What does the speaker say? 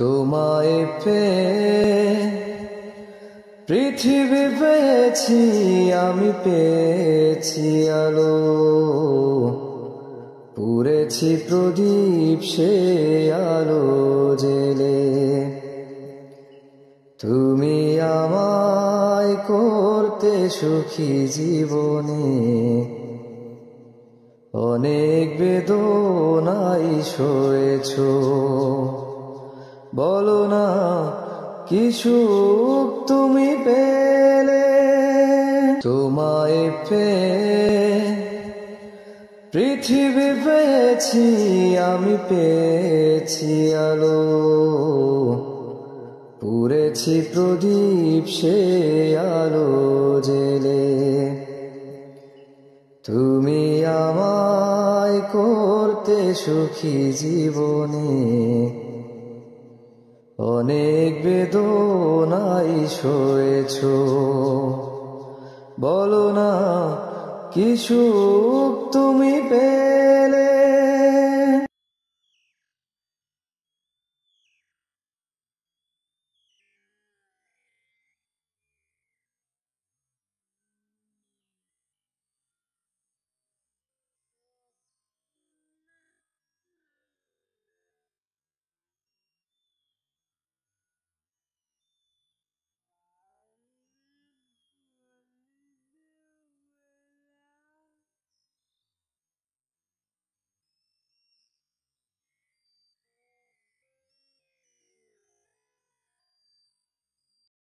তোমায় পেয়ে পৃথিবী পেয়েছি, আমি পেয়েছি আলো। পুড়েছি প্রদীপ সে আলো জেলে। তুমি আমায় করতে সুখী জীবনে, অনেক বেদনায় সয়েছ। বলো না কি সুখ তুমি পেলে। তোমায় পেয়ে পৃথিবী পেয়েছি, আমি পেয়েছি আলো। পুড়েছি প্রদীপ সে আলো জেলে। তুমি আমায় করতে সুখী জীবনে, অনেক বেদনায় সয়েছ। বলো না কি সুখ তুমি পেলে।